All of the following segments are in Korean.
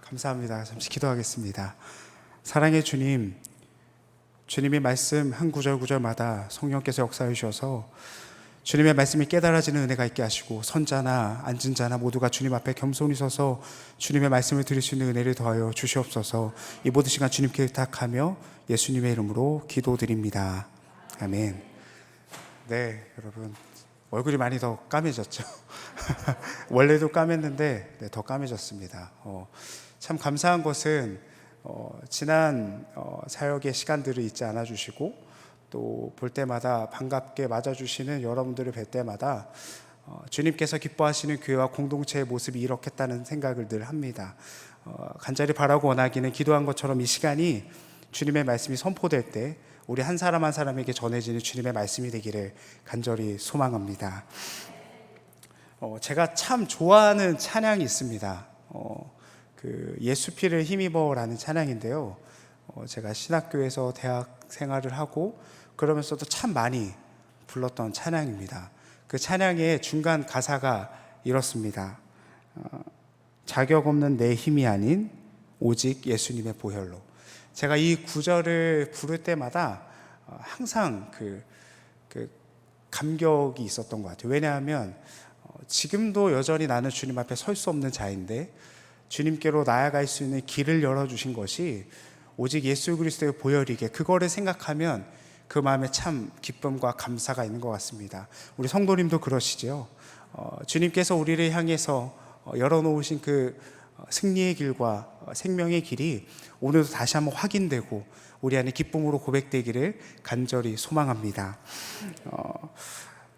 감사합니다. 잠시 기도하겠습니다. 사랑의 주님, 주님의 말씀 한 구절 구절마다 성령께서 역사해 주셔서 주님의 말씀이 깨달아지는 은혜가 있게 하시고, 선자나 앉은 자나 모두가 주님 앞에 겸손히 서서 주님의 말씀을 들을 수 있는 은혜를 더하여 주시옵소서. 이 모든 시간 주님께 의탁하며 예수님의 이름으로 기도드립니다. 아멘. 네, 여러분 얼굴이 많이 더 까매졌죠. 원래도 까맸는데 더 까매졌습니다. 참 감사한 것은 지난 사역의 시간들을 잊지 않아 주시고, 또 볼 때마다 반갑게 맞아주시는 여러분들을 뵐 때마다 주님께서 기뻐하시는 교회와 공동체의 모습이 이렇겠다는 생각을 늘 합니다. 간절히 바라고 원하기는 기도한 것처럼 이 시간이 주님의 말씀이 선포될 때 우리 한 사람 한 사람에게 전해지는 주님의 말씀이 되기를 간절히 소망합니다. 제가 참 좋아하는 찬양이 있습니다. 예수 피를 힘입어라는 찬양인데요. 제가 신학교에서 대학 생활을 하고 그러면서도 참 많이 불렀던 찬양입니다. 그 찬양의 중간 가사가 이렇습니다. 자격 없는 내 힘이 아닌 오직 예수님의 보혈로. 제가 이 구절을 부를 때마다 항상 그 감격이 있었던 것 같아요. 왜냐하면 지금도 여전히 나는 주님 앞에 설 수 없는 자인데 주님께로 나아갈 수 있는 길을 열어주신 것이 오직 예수 그리스도의 보혈이기에, 그거를 생각하면 그 마음에 참 기쁨과 감사가 있는 것 같습니다. 우리 성도님도 그러시죠. 주님께서 우리를 향해서 열어놓으신 그 승리의 길과 생명의 길이 오늘도 다시 한번 확인되고 우리 안에 기쁨으로 고백되기를 간절히 소망합니다.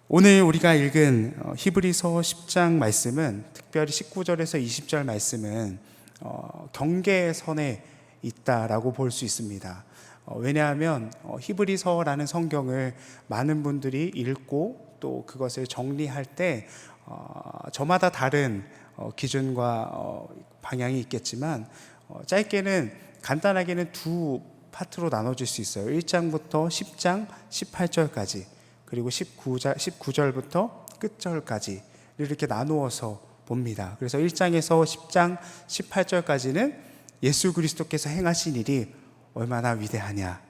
오늘 우리가 읽은 히브리서 10장 말씀은, 특별히 19절에서 20절 말씀은 경계선에 있다라고 볼 수 있습니다. 왜냐하면 히브리서라는 성경을 많은 분들이 읽고 또 그것을 정리할 때 저마다 다른 기준과 방향이 있겠지만, 짧게는 간단하게는 두 파트로 나눠질 수 있어요. 1장부터 10장 18절까지, 그리고 19절부터 끝절까지 이렇게 나누어서 봅니다. 그래서 1장에서 10장 18절까지는 예수 그리스도께서 행하신 일이 얼마나 위대하냐,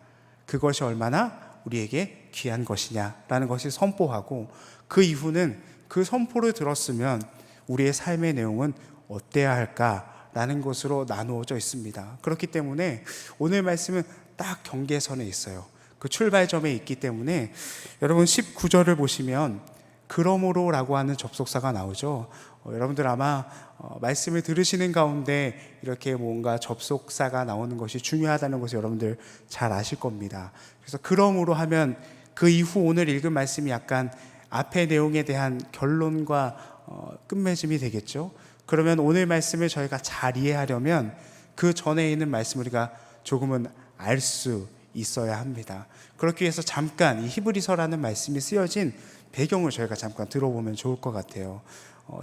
그것이 얼마나 우리에게 귀한 것이냐라는 것을 선포하고, 그 이후는 그 선포를 들었으면 우리의 삶의 내용은 어때야 할까라는 것으로 나누어져 있습니다. 그렇기 때문에 오늘 말씀은 딱 경계선에 있어요. 그 출발점에 있기 때문에 여러분 19절을 보시면 그러므로 라고 하는 접속사가 나오죠. 여러분들 아마 말씀을 들으시는 가운데 이렇게 뭔가 접속사가 나오는 것이 중요하다는 것을 여러분들 잘 아실 겁니다. 그래서 그러므로 하면 그 이후 오늘 읽은 말씀이 약간 앞의 내용에 대한 결론과 끝맺음이 되겠죠. 그러면 오늘 말씀을 저희가 잘 이해하려면 그 전에 있는 말씀을 우리가 조금은 알 수 있어야 합니다. 그렇기 위해서 잠깐 이 히브리서라는 말씀이 쓰여진 배경을 저희가 잠깐 들어보면 좋을 것 같아요.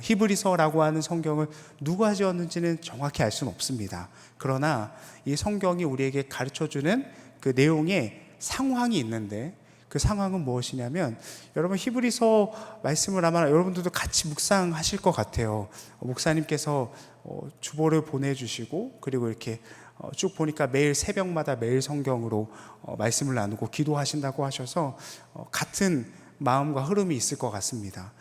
히브리서라고 하는 성경을 누가 지었는지는 정확히 알 수는 없습니다. 그러나 이 성경이 우리에게 가르쳐주는 그 내용에 상황이 있는데, 그 상황은 무엇이냐면, 여러분 히브리서 말씀을 아마 여러분들도 같이 묵상하실 것 같아요. 목사님께서 주보를 보내주시고, 그리고 이렇게 쭉 보니까 매일 새벽마다 매일 성경으로 말씀을 나누고 기도하신다고 하셔서 같은 마음과 흐름이 있을 것 같습니다.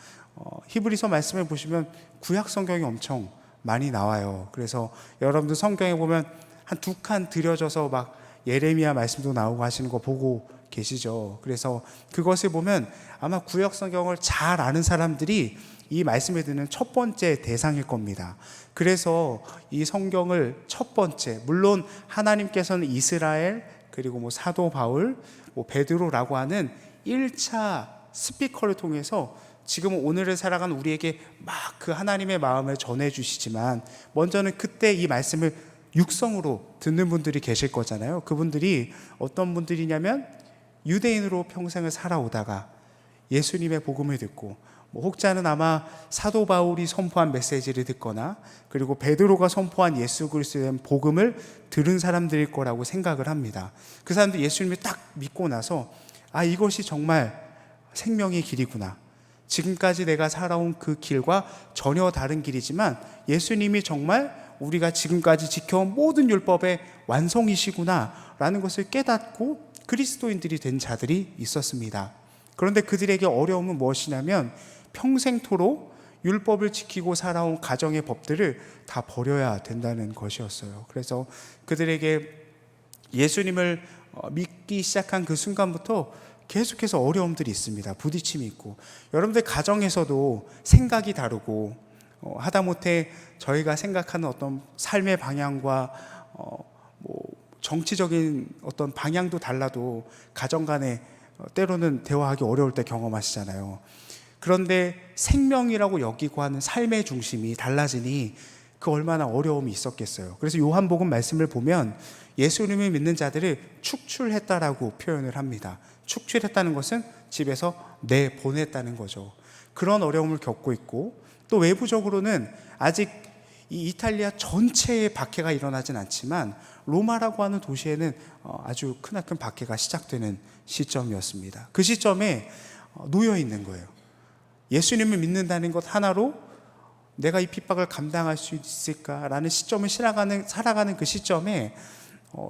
히브리서 말씀을 보시면 구약 성경이 엄청 많이 나와요. 그래서 여러분들 성경에 보면 한 두 칸 들여져서 막 예레미야 말씀도 나오고 하시는 거 보고 계시죠. 그래서 그것을 보면 아마 구약 성경을 잘 아는 사람들이 이 말씀을 듣는 첫 번째 대상일 겁니다. 그래서 이 성경을 첫 번째, 물론 하나님께서는 이스라엘, 그리고 사도 바울, 베드로라고 하는 1차 스피커를 통해서 지금 오늘을 살아가는 우리에게 막 그 하나님의 마음을 전해주시지만, 먼저는 그때 이 말씀을 육성으로 듣는 분들이 계실 거잖아요. 그분들이 어떤 분들이냐면 유대인으로 평생을 살아오다가 예수님의 복음을 듣고, 혹자는 아마 사도 바울이 선포한 메시지를 듣거나, 그리고 베드로가 선포한 예수 그리스도의 복음을 들은 사람들일 거라고 생각을 합니다. 그 사람들이 예수님을 딱 믿고 나서 이것이 정말 생명의 길이구나, 지금까지 내가 살아온 그 길과 전혀 다른 길이지만 예수님이 정말 우리가 지금까지 지켜온 모든 율법의 완성이시구나라는 것을 깨닫고 그리스도인들이 된 자들이 있었습니다. 그런데 그들에게 어려움은 무엇이냐면 평생토록 율법을 지키고 살아온 가정의 법들을 다 버려야 된다는 것이었어요. 그래서 그들에게 예수님을 믿기 시작한 그 순간부터 계속해서 어려움들이 있습니다. 부딪힘이 있고, 여러분들 가정에서도 생각이 다르고 하다못해 저희가 생각하는 어떤 삶의 방향과 정치적인 어떤 방향도 달라도 가정 간에 때로는 대화하기 어려울 때 경험하시잖아요. 그런데 생명이라고 여기고 하는 삶의 중심이 달라지니 그 얼마나 어려움이 있었겠어요. 그래서 요한복음 말씀을 보면 예수님을 믿는 자들을 축출했다라고 표현을 합니다. 축출했다는 것은 집에서 내보냈다는 거죠. 그런 어려움을 겪고 있고, 또 외부적으로는 아직 이 이탈리아 전체의 박해가 일어나진 않지만 로마라고 하는 도시에는 아주 크나큰 박해가 시작되는 시점이었습니다. 그 시점에 놓여 있는 거예요. 예수님을 믿는다는 것 하나로 내가 이 핍박을 감당할 수 있을까라는 시점을 살아가는 그 시점에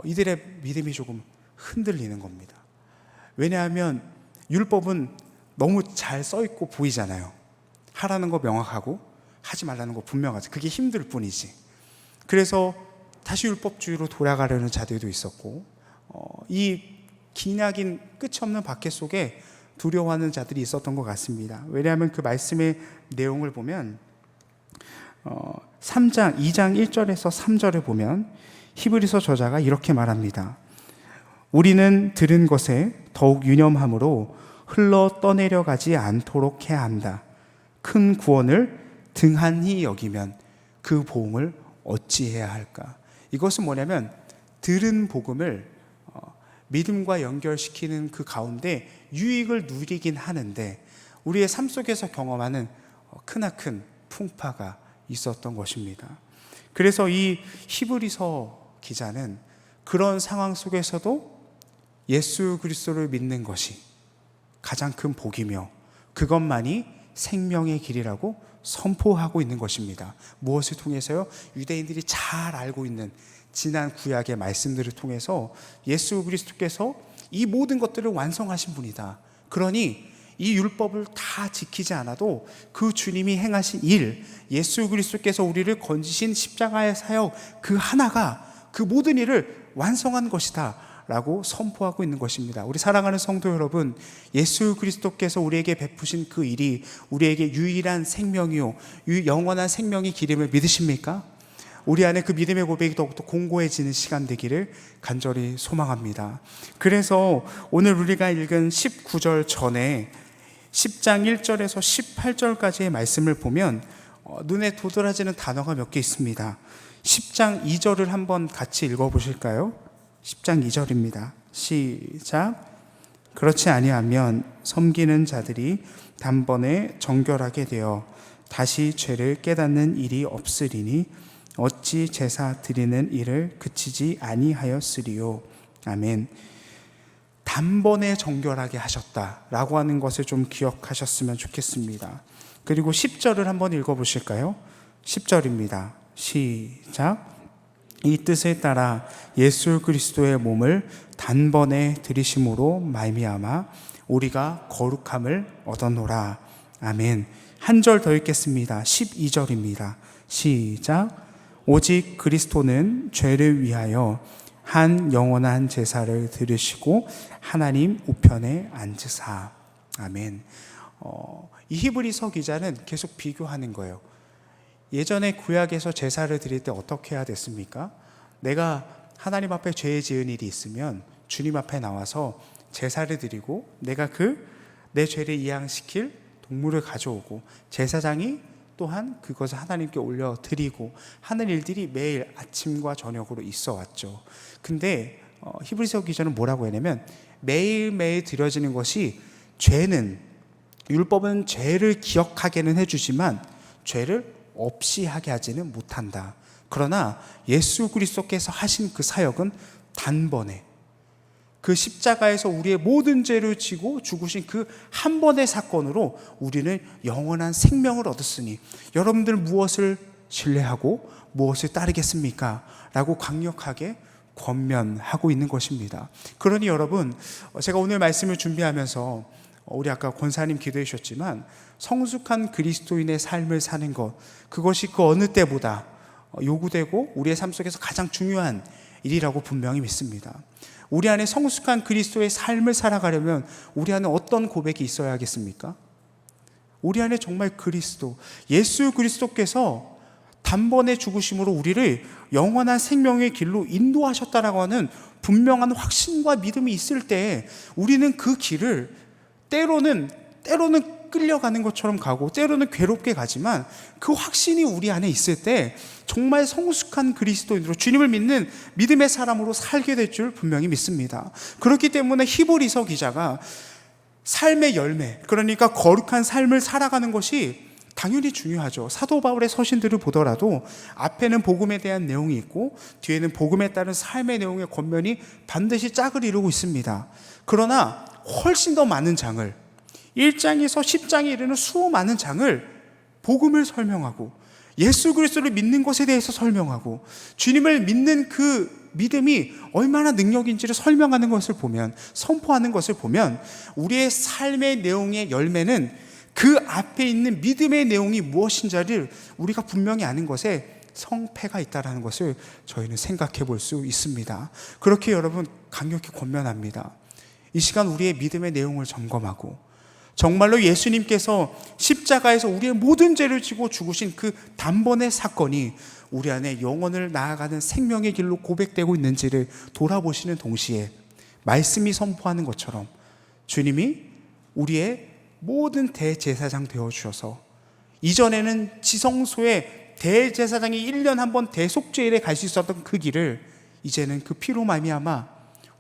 이들의 믿음이 조금 흔들리는 겁니다. 왜냐하면 율법은 너무 잘 써있고 보이잖아요. 하라는 거 명확하고 하지 말라는 거 분명하지. 그게 힘들 뿐이지. 그래서 다시 율법주의로 돌아가려는 자들도 있었고, 이 기나긴 끝이 없는 박해 속에 두려워하는 자들이 있었던 것 같습니다. 왜냐하면 그 말씀의 내용을 보면 2장 1절에서 3절을 보면 히브리서 저자가 이렇게 말합니다. 우리는 들은 것에 더욱 유념함으로 흘러 떠내려가지 않도록 해야 한다. 큰 구원을 등한히 여기면 그 보응을 어찌해야 할까? 이것은 뭐냐면 들은 복음을 믿음과 연결시키는 그 가운데 유익을 누리긴 하는데 우리의 삶 속에서 경험하는 크나큰 풍파가 있었던 것입니다. 그래서 이 히브리서 기자는 그런 상황 속에서도 예수 그리스도를 믿는 것이 가장 큰 복이며 그것만이 생명의 길이라고 선포하고 있는 것입니다. 무엇을 통해서요? 유대인들이 잘 알고 있는 지난 구약의 말씀들을 통해서 예수 그리스도께서 이 모든 것들을 완성하신 분이다. 그러니 이 율법을 다 지키지 않아도 그 주님이 행하신 일, 예수 그리스도께서 우리를 건지신 십자가의 사역 그 하나가 그 모든 일을 완성한 것이다 라고 선포하고 있는 것입니다. 우리 사랑하는 성도 여러분, 예수 그리스도께서 우리에게 베푸신 그 일이 우리에게 유일한 생명이요 영원한 생명의 길임을 믿으십니까? 우리 안에 그 믿음의 고백이 더욱더 공고해지는 시간 되기를 간절히 소망합니다. 그래서 오늘 우리가 읽은 19절 전에 10장 1절에서 18절까지의 말씀을 보면 눈에 도드라지는 단어가 몇 개 있습니다. 10장 2절을 한번 같이 읽어보실까요? 10장 2절입니다. 시작. 그렇지 아니하면 섬기는 자들이 단번에 정결하게 되어 다시 죄를 깨닫는 일이 없으리니 어찌 제사 드리는 일을 그치지 아니하였으리요. 아멘. 단번에 정결하게 하셨다라고 하는 것을 좀 기억하셨으면 좋겠습니다. 그리고 10절을 한번 읽어보실까요? 10절입니다. 시작. 이 뜻에 따라 예수 그리스도의 몸을 단번에 들이심으로 말미암아 우리가 거룩함을 얻어노라. 아멘. 한 절 더 읽겠습니다. 12절입니다. 시작. 오직 그리스도는 죄를 위하여 한 영원한 제사를 드리시고 하나님 우편에 앉으사. 아멘. 이 히브리서 기자는 계속 비교하는 거예요. 예전에 구약에서 제사를 드릴 때 어떻게 해야 됐습니까? 내가 하나님 앞에 죄 지은 일이 있으면 주님 앞에 나와서 제사를 드리고 내가 내 죄를 이양시킬 동물을 가져오고 제사장이 또한 그것을 하나님께 올려드리고 하는 일들이 매일 아침과 저녁으로 있어 왔죠. 근데 히브리서 기자는 뭐라고 했냐면 매일매일 드려지는 것이 율법은 죄를 기억하게는 해주지만 죄를 없이 하게 하지는 못한다. 그러나 예수 그리스도께서 하신 그 사역은 단번에 그 십자가에서 우리의 모든 죄를 지고 죽으신 그 한 번의 사건으로 우리는 영원한 생명을 얻었으니 여러분들 무엇을 신뢰하고 무엇을 따르겠습니까? 라고 강력하게 권면하고 있는 것입니다. 그러니 여러분, 제가 오늘 말씀을 준비하면서 우리 아까 권사님 기도해 주셨지만 성숙한 그리스도인의 삶을 사는 것, 그것이 그 어느 때보다 요구되고 우리의 삶 속에서 가장 중요한 일이라고 분명히 믿습니다. 우리 안에 성숙한 그리스도의 삶을 살아가려면 우리 안에 어떤 고백이 있어야겠습니까? 우리 안에 정말 그리스도, 예수 그리스도께서 단번에 죽으심으로 우리를 영원한 생명의 길로 인도하셨다라고 하는 분명한 확신과 믿음이 있을 때 우리는 그 길을 때로는 끌려가는 것처럼 가고 때로는 괴롭게 가지만 그 확신이 우리 안에 있을 때 정말 성숙한 그리스도인으로 주님을 믿는 믿음의 사람으로 살게 될 줄 분명히 믿습니다. 그렇기 때문에 히브리서 기자가 삶의 열매, 그러니까 거룩한 삶을 살아가는 것이 당연히 중요하죠. 사도 바울의 서신들을 보더라도 앞에는 복음에 대한 내용이 있고 뒤에는 복음에 따른 삶의 내용의 권면이 반드시 짝을 이루고 있습니다. 그러나 훨씬 더 많은 장을, 1장에서 10장에 이르는 수많은 장을 복음을 설명하고 예수 그리스도를 믿는 것에 대해서 설명하고 주님을 믿는 그 믿음이 얼마나 능력인지를 설명하는 것을 보면, 선포하는 것을 보면 우리의 삶의 내용의 열매는 그 앞에 있는 믿음의 내용이 무엇인지를 우리가 분명히 아는 것에 성패가 있다는 것을 저희는 생각해 볼 수 있습니다. 그렇게 여러분 강력히 권면합니다. 이 시간 우리의 믿음의 내용을 점검하고 정말로 예수님께서 십자가에서 우리의 모든 죄를 지고 죽으신 그 단번의 사건이 우리 안에 영혼을 나아가는 생명의 길로 고백되고 있는지를 돌아보시는 동시에 말씀이 선포하는 것처럼 주님이 우리의 모든 대제사장 되어주셔서 이전에는 지성소에 대제사장이 1년 한 번 대속죄일에 갈 수 있었던 그 길을 이제는 그 피로 말미암아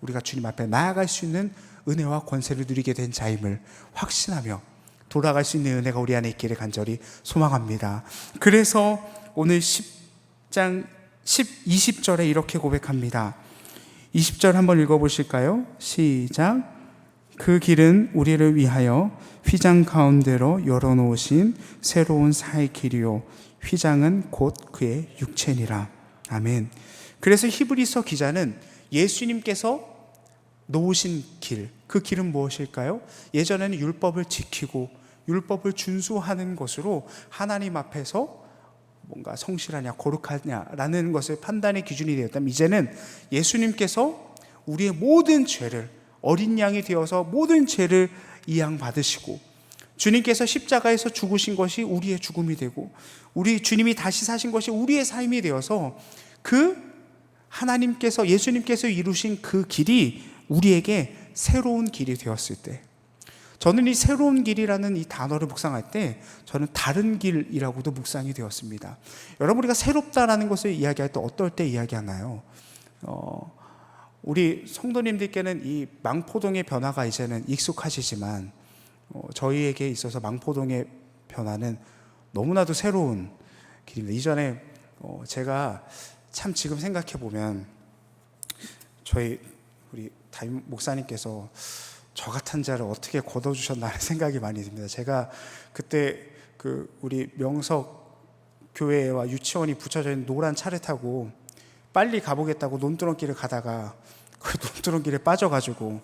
우리가 주님 앞에 나아갈 수 있는 은혜와 권세를 누리게 된 자임을 확신하며 돌아갈 수 있는 은혜가 우리 안에 있기를 간절히 소망합니다. 그래서 오늘 10장 20절에 이렇게 고백합니다. 20절 한번 읽어보실까요? 시작. 그 길은 우리를 위하여 휘장 가운데로 열어놓으신 새로운 사의 길이요 휘장은 곧 그의 육체니라. 아멘. 그래서 히브리서 기자는 예수님께서 놓으신 길, 그 길은 무엇일까요? 예전에는 율법을 지키고 율법을 준수하는 것으로 하나님 앞에서 뭔가 성실하냐 거룩하냐라는 것을 판단의 기준이 되었다면 이제는 예수님께서 우리의 모든 죄를 어린 양이 되어서 모든 죄를 이양 받으시고 주님께서 십자가에서 죽으신 것이 우리의 죽음이 되고 우리 주님이 다시 사신 것이 우리의 삶이 되어서 그 하나님께서 예수님께서 이루신 그 길이 우리에게 새로운 길이 되었을 때 저는 이 새로운 길이라는 이 단어를 묵상할 때 저는 다른 길이라고도 묵상이 되었습니다. 여러분 우리가 새롭다라는 것을 이야기할 때 어떨 때 이야기하나요? 우리 성도님들께는 이 망포동의 변화가 이제는 익숙하시지만 저희에게 있어서 망포동의 변화는 너무나도 새로운 길입니다. 이전에 제가 참 지금 생각해 보면 저희 우리 담임 목사님께서 저 같은 자를 어떻게 거둬주셨나 하는 생각이 많이 듭니다. 제가 그때 그 우리 명석 교회와 유치원이 붙여져 있는 노란 차를 타고 빨리 가보겠다고 논두렁길을 가다가 그 논두렁길에 빠져가지고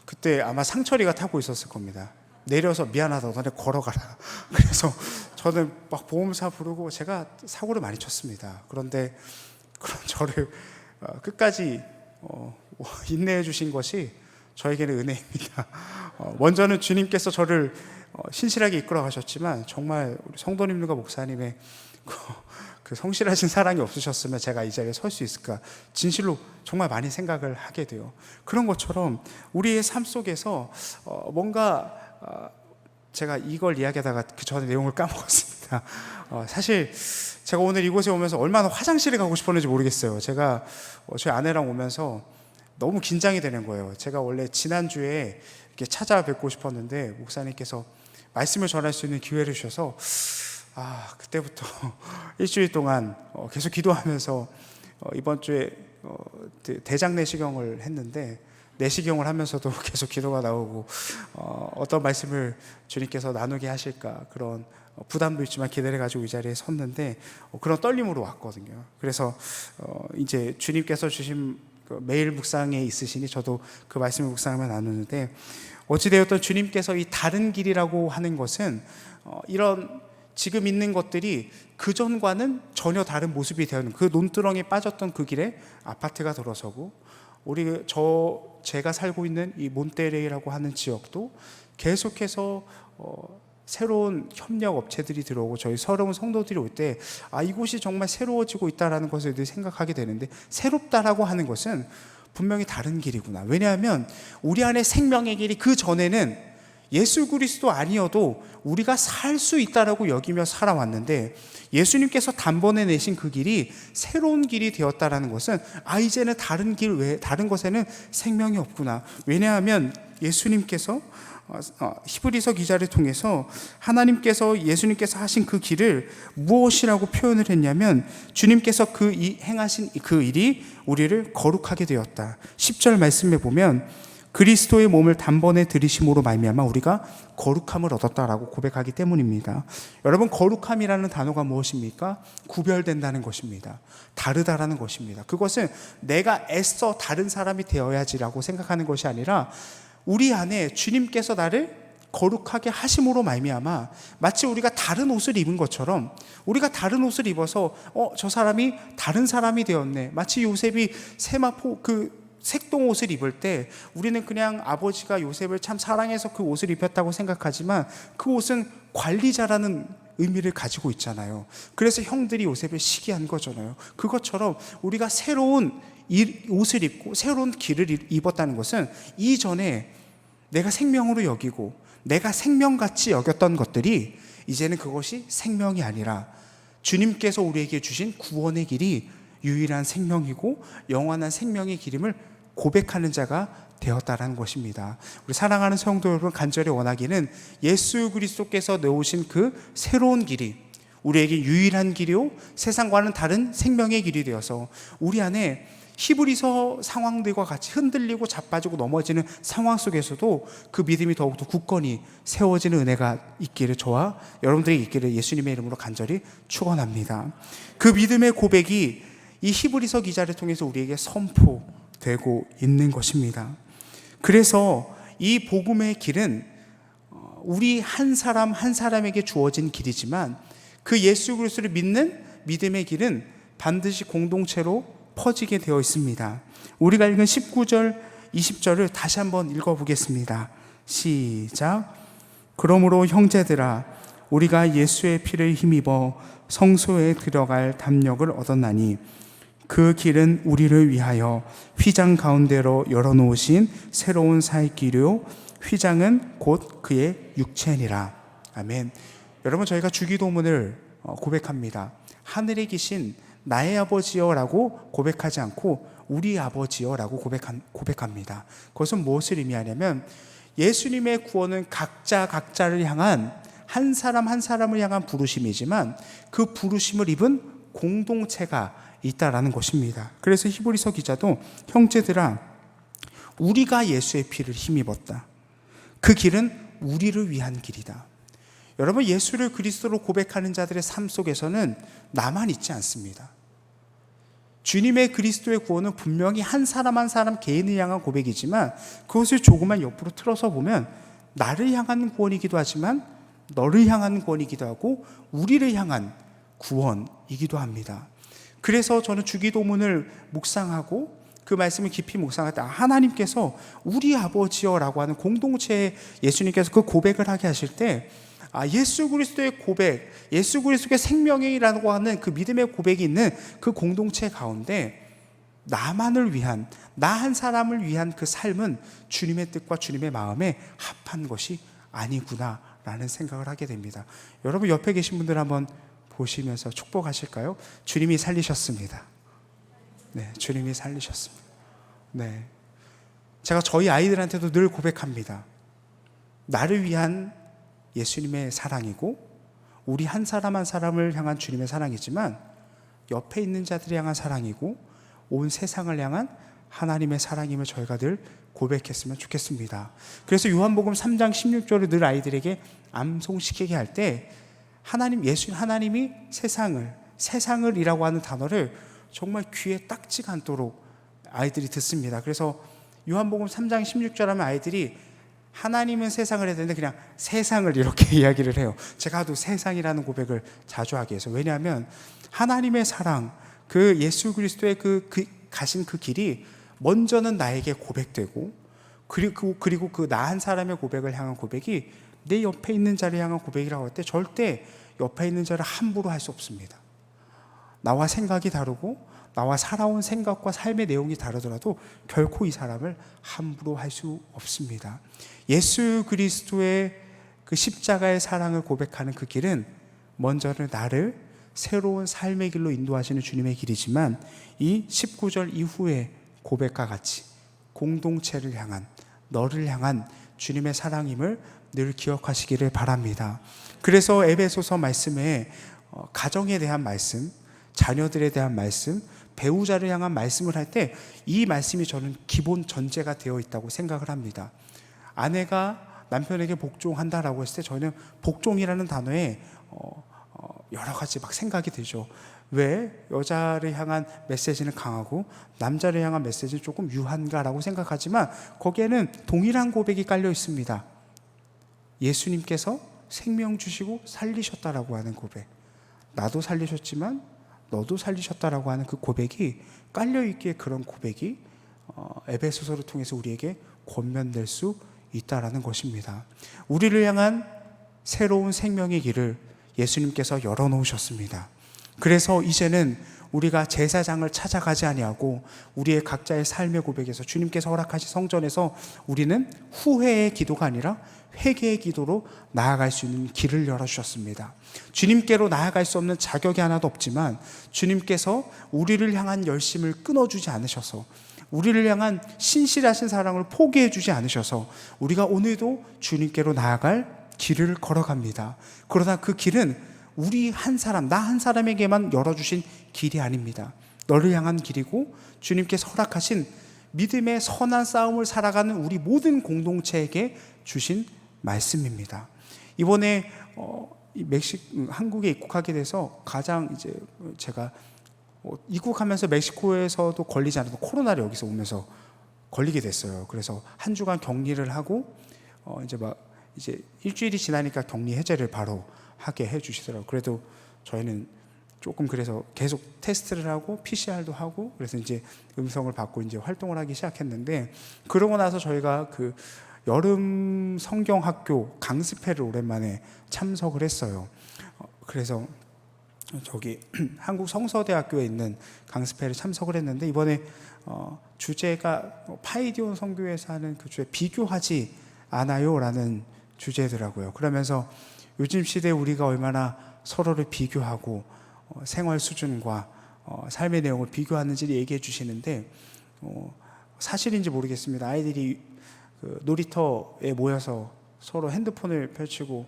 그때 아마 상철이가 타고 있었을 겁니다. 내려서 미안하다고 너네 걸어가라. 그래서 저는 막 보험사 부르고 제가 사고를 많이 쳤습니다. 그런데 그런 저를 끝까지 인내해 주신 것이 저에게는 은혜입니다. 먼저는 주님께서 저를 신실하게 이끌어 가셨지만 정말 우리 성도님들과 목사님의 그 성실하신 사랑이 없으셨으면 제가 이 자리에 설 수 있을까 진실로 정말 많이 생각을 하게 돼요. 그런 것처럼 우리의 삶 속에서 뭔가 제가 이걸 이야기하다가 그 전에 내용을 까먹었습니다. 사실 제가 오늘 이곳에 오면서 얼마나 화장실에 가고 싶었는지 모르겠어요. 제가 저희 아내랑 오면서 너무 긴장이 되는 거예요. 제가 원래 지난주에 이렇게 찾아뵙고 싶었는데 목사님께서 말씀을 전할 수 있는 기회를 주셔서 그때부터 일주일 동안 계속 기도하면서 이번 주에 대장 내시경을 했는데 내시경을 하면서도 계속 기도가 나오고 어떤 말씀을 주님께서 나누게 하실까 그런 부담도 있지만 기대를 가지고 이 자리에 섰는데 그런 떨림으로 왔거든요. 그래서 이제 주님께서 주신 그 매일 묵상에 있으시니 저도 그 말씀을 묵상하며 나누는데, 어찌되었던 주님께서 이 다른 길이라고 하는 것은 이런 지금 있는 것들이 그전과는 전혀 다른 모습이 되는, 그 논두렁에 빠졌던 그 길에 아파트가 들어서고, 제가 살고 있는 이 몬테레이라고 하는 지역도 계속해서 새로운 협력 업체들이 들어오고 저희 새로운 성도들이 올 때 이곳이 정말 새로워지고 있다는 것을 늘 생각하게 되는데, 새롭다라고 하는 것은 분명히 다른 길이구나. 왜냐하면 우리 안에 생명의 길이 그 전에는 예수 그리스도 아니어도 우리가 살 수 있다라고 여기며 살아왔는데, 예수님께서 단번에 내신 그 길이 새로운 길이 되었다라는 것은 이제는 다른 길 외에 다른 것에는 생명이 없구나. 왜냐하면 예수님께서 히브리서 기자를 통해서 하나님께서 예수님께서 하신 그 길을 무엇이라고 표현을 했냐면, 주님께서 행하신 그 일이 우리를 거룩하게 되었다. 10절 말씀에 보면 그리스도의 몸을 단번에 들이심으로 말미암아 우리가 거룩함을 얻었다라고 고백하기 때문입니다. 여러분, 거룩함이라는 단어가 무엇입니까? 구별된다는 것입니다. 다르다라는 것입니다. 그것은 내가 애써 다른 사람이 되어야지라고 생각하는 것이 아니라, 우리 안에 주님께서 나를 거룩하게 하심으로 말미암아 마치 우리가 다른 옷을 입은 것처럼, 우리가 다른 옷을 입어서 저 사람이 다른 사람이 되었네. 마치 요셉이 세마포 색동 옷을 입을 때 우리는 그냥 아버지가 요셉을 참 사랑해서 그 옷을 입혔다고 생각하지만, 그 옷은 관리자라는 의미를 가지고 있잖아요. 그래서 형들이 요셉을 시기한 거잖아요. 그것처럼 우리가 새로운 옷을 입고 새로운 길을 입었다는 것은, 이전에 내가 생명으로 여기고 내가 생명같이 여겼던 것들이 이제는 그것이 생명이 아니라 주님께서 우리에게 주신 구원의 길이 유일한 생명이고 영원한 생명의 길임을 고백하는 자가 되었다라는 것입니다. 우리 사랑하는 성도 여러분, 간절히 원하기는 예수 그리스도께서 내오신 그 새로운 길이 우리에게 유일한 길이요 세상과는 다른 생명의 길이 되어서 우리 안에 히브리서 상황들과 같이 흔들리고 자빠지고 넘어지는 상황 속에서도 그 믿음이 더욱더 굳건히 세워지는 은혜가 있기를, 저와 여러분들에게 있기를 예수님의 이름으로 간절히 축원합니다. 그 믿음의 고백이 이 히브리서 기자를 통해서 우리에게 선포되고 있는 것입니다. 그래서 이 복음의 길은 우리 한 사람 한 사람에게 주어진 길이지만, 그 예수 그리스도를 믿는 믿음의 길은 반드시 공동체로 퍼지게 되어 있습니다. 우리가 읽은 19절 20절을 다시 한번 읽어보겠습니다. 시작. 그러므로 형제들아, 우리가 예수의 피를 힘입어 성소에 들어갈 담력을 얻었나니 그 길은 우리를 위하여 휘장 가운데로 열어놓으신 새로운 살 길이요 휘장은 곧 그의 육체니라. 아멘. 여러분, 저희가 주기도문을 고백합니다. 하늘에 계신 나의 아버지여라고 고백하지 않고 우리 아버지여라고 고백합니다. 그것은 무엇을 의미하냐면, 예수님의 구원은 각자를 향한 한 사람 한 사람을 향한 부르심이지만, 그 부르심을 입은 공동체가 있다라는 것입니다. 그래서 히브리서 기자도 형제들아, 우리가 예수의 피를 힘입었다. 그 길은 우리를 위한 길이다. 여러분, 예수를 그리스도로 고백하는 자들의 삶 속에서는 나만 있지 않습니다. 주님의 그리스도의 구원은 분명히 한 사람 한 사람 개인을 향한 고백이지만, 그것을 조금만 옆으로 틀어서 보면 나를 향한 구원이기도 하지만 너를 향한 구원이기도 하고 우리를 향한 구원이기도 합니다. 그래서 저는 주기도문을 묵상하고 그 말씀을 깊이 묵상할 때 하나님께서 우리 아버지여라고 하는 공동체에 예수님께서 그 고백을 하게 하실 때, 예수 그리스도의 고백, 예수 그리스도의 생명이라고 하는 그 믿음의 고백이 있는 그 공동체 가운데 나만을 위한, 나 한 사람을 위한 그 삶은 주님의 뜻과 주님의 마음에 합한 것이 아니구나라는 생각을 하게 됩니다. 여러분, 옆에 계신 분들 한번 보시면서 축복하실까요? 주님이 살리셨습니다. 네, 주님이 살리셨습니다. 네, 제가 저희 아이들한테도 늘 고백합니다. 나를 위한 예수님의 사랑이고 우리 한 사람 한 사람을 향한 주님의 사랑이지만, 옆에 있는 자들을 향한 사랑이고 온 세상을 향한 하나님의 사랑임을 저희가 늘 고백했으면 좋겠습니다. 그래서 요한복음 3장 16절을 늘 아이들에게 암송시키게 할 때 하나님이 세상을이라고 하는 단어를 정말 귀에 딱지가 않도록 아이들이 듣습니다. 그래서 요한복음 3장 16절 하면 아이들이 하나님은 세상을 해야 되는데 그냥 세상을 이렇게 이야기를 해요. 제가 하도 세상이라는 고백을 자주 하게 해서. 왜냐하면 하나님의 사랑, 그 예수 그리스도의 가신 그 길이 먼저는 나에게 고백되고, 그리고 그 나 한 사람의 고백을 향한 고백이 내 옆에 있는 자를 향한 고백이라고 할 때 절대 옆에 있는 자를 함부로 할 수 없습니다. 나와 생각이 다르고 나와 살아온 생각과 삶의 내용이 다르더라도 결코 이 사람을 함부로 할 수 없습니다. 예수 그리스도의 그 십자가의 사랑을 고백하는 그 길은 먼저는 나를 새로운 삶의 길로 인도하시는 주님의 길이지만, 이 19절 이후의 고백과 같이 공동체를 향한, 너를 향한 주님의 사랑임을 늘 기억하시기를 바랍니다. 그래서 에베소서 말씀에 가정에 대한 말씀, 자녀들에 대한 말씀, 배우자를 향한 말씀을 할 때 이 말씀이 저는 기본 전제가 되어 있다고 생각을 합니다. 아내가 남편에게 복종한다라고 했을 때 저는 복종이라는 단어에 여러 가지 막 생각이 들죠. 왜 여자를 향한 메시지는 강하고 남자를 향한 메시지는 조금 유한가라고 생각하지만 거기에는 동일한 고백이 깔려 있습니다. 예수님께서 생명 주시고 살리셨다라고 하는 고백, 나도 살리셨지만 너도 살리셨다라고 하는 그 고백이 깔려있기에 그런 고백이 에베소서를 통해서 우리에게 권면될 수 있다라는 것입니다. 우리를 향한 새로운 생명의 길을 예수님께서 열어놓으셨습니다. 그래서 이제는 우리가 제사장을 찾아가지 아니하고 우리의 각자의 삶의 고백에서 주님께서 허락하신 성전에서 우리는 후회의 기도가 아니라 회개의 기도로 나아갈 수 있는 길을 열어주셨습니다. 주님께로 나아갈 수 없는 자격이 하나도 없지만 주님께서 우리를 향한 열심을 끊어주지 않으셔서, 우리를 향한 신실하신 사랑을 포기해주지 않으셔서 우리가 오늘도 주님께로 나아갈 길을 걸어갑니다. 그러나 그 길은 우리 한 사람, 나 한 사람에게만 열어주신 길이 아닙니다. 너를 향한 길이고 주님께서 허락하신 믿음의 선한 싸움을 살아가는 우리 모든 공동체에게 주신 말씀입니다. 이번에 한국에 입국하게 돼서 가장 이제 제가 입국하면서 멕시코에서도 걸리지 않아도 코로나를 여기서 오면서 걸리게 됐어요. 그래서 한 주간 격리를 하고 이제 일주일이 지나니까 격리 해제를 바로 하게 해주시더라고요. 그래도 저희는 조금 그래서 계속 테스트를 하고 PCR도 하고 그래서 이제 음성을 받고 이제 활동을 하기 시작했는데, 그러고 나서 저희가 그 여름 성경학교 강습회를 오랜만에 참석을 했어요. 그래서 저기 한국 성서대학교에 있는 강습회를 참석을 했는데, 이번에 주제가 파이디온 선교회에서 하는 그 주제 비교하지 않아요 라는 주제더라고요. 그러면서 요즘 시대에 우리가 얼마나 서로를 비교하고 생활 수준과 삶의 내용을 비교하는지를 얘기해 주시는데, 사실인지 모르겠습니다. 아이들이 그 놀이터에 모여서 서로 핸드폰을 펼치고,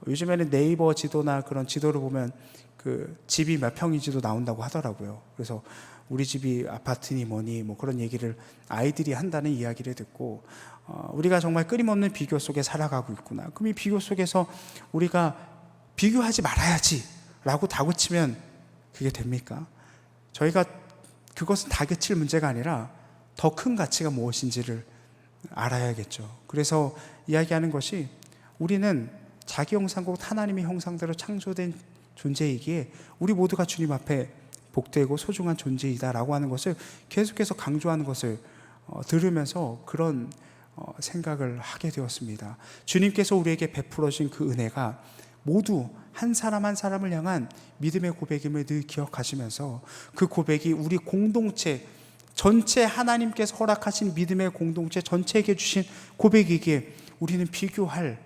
요즘에는 네이버 지도나 그런 지도를 보면 그 집이 몇 평인지도 나온다고 하더라고요. 그래서 우리 집이 아파트니 뭐니 뭐 그런 얘기를 아이들이 한다는 이야기를 듣고, 우리가 정말 끊임없는 비교 속에 살아가고 있구나. 그럼 이 비교 속에서 우리가 비교하지 말아야지 라고 다그치면 그게 됩니까? 저희가 그것은 다그칠 문제가 아니라 더 큰 가치가 무엇인지를 알아야겠죠. 그래서 이야기하는 것이, 우리는 자기 형상과 하나님의 형상대로 창조된 존재이기에 우리 모두가 주님 앞에 복되고 소중한 존재이다라고 하는 것을 계속해서 강조하는 것을 들으면서 그런 생각을 하게 되었습니다. 주님께서 우리에게 베풀어 주신 그 은혜가 모두 한 사람 한 사람을 향한 믿음의 고백임을 늘 기억하시면서, 그 고백이 우리 공동체 전체, 하나님께서 허락하신 믿음의 공동체 전체에게 주신 고백이기에 우리는 비교할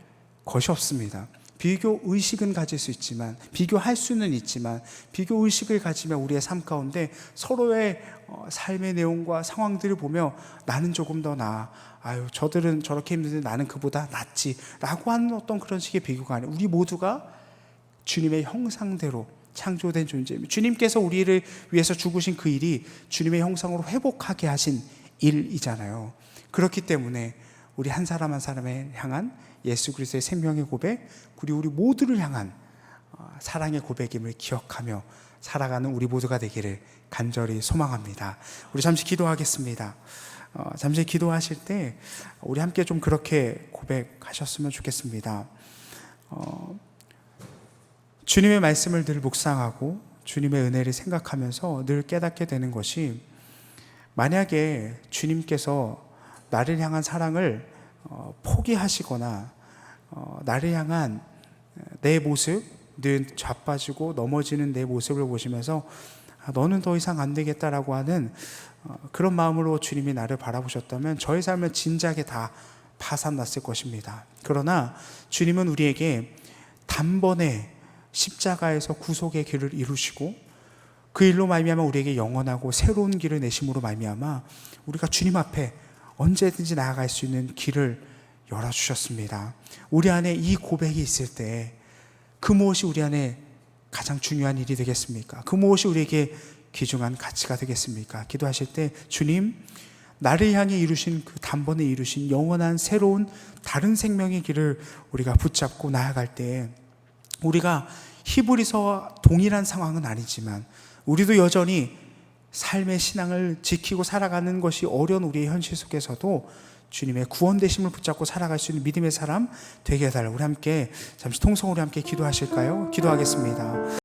것이 없습니다. 비교 의식은 가질 수 있지만, 비교할 수는 있지만, 비교 의식을 가지면 우리의 삶 가운데 서로의 삶의 내용과 상황들을 보며 나는 조금 더 나아, 아유 저들은 저렇게 힘든데 나는 그보다 낫지 라고 하는 어떤 그런 식의 비교가 아니라, 우리 모두가 주님의 형상대로 창조된 존재입니다. 주님께서 우리를 위해서 죽으신 그 일이 주님의 형상으로 회복하게 하신 일이잖아요. 그렇기 때문에 우리 한 사람 한 사람에 향한 예수 그리스도의 생명의 고백, 그리고 우리 모두를 향한 사랑의 고백임을 기억하며 살아가는 우리 모두가 되기를 간절히 소망합니다. 우리 잠시 기도하겠습니다. 잠시 기도하실 때 우리 함께 좀 그렇게 고백하셨으면 좋겠습니다. 주님의 말씀을 늘 묵상하고 주님의 은혜를 생각하면서 늘 깨닫게 되는 것이, 만약에 주님께서 나를 향한 사랑을 포기하시거나 나를 향한 내 모습, 늘 자빠지고 넘어지는 내 모습을 보시면서 너는 더 이상 안 되겠다라고 하는 그런 마음으로 주님이 나를 바라보셨다면 저의 삶은 진작에 다 파산났을 것입니다. 그러나 주님은 우리에게 단번에 십자가에서 구속의 길을 이루시고 그 일로 말미암아 우리에게 영원하고 새로운 길을 내심으로 말미암아 우리가 주님 앞에 언제든지 나아갈 수 있는 길을 열어주셨습니다. 우리 안에 이 고백이 있을 때 그 무엇이 우리 안에 가장 중요한 일이 되겠습니까? 그 무엇이 우리에게 귀중한 가치가 되겠습니까? 기도하실 때 주님, 나를 향해 이루신 그 단번에 이루신 영원한 새로운 다른 생명의 길을 우리가 붙잡고 나아갈 때, 우리가 히브리서와 동일한 상황은 아니지만 우리도 여전히 삶의 신앙을 지키고 살아가는 것이 어려운 우리의 현실 속에서도 주님의 구원되심을 붙잡고 살아갈 수 있는 믿음의 사람 되게 해달라고, 우리 함께 잠시 통성으로 함께 기도하실까요? 기도하겠습니다.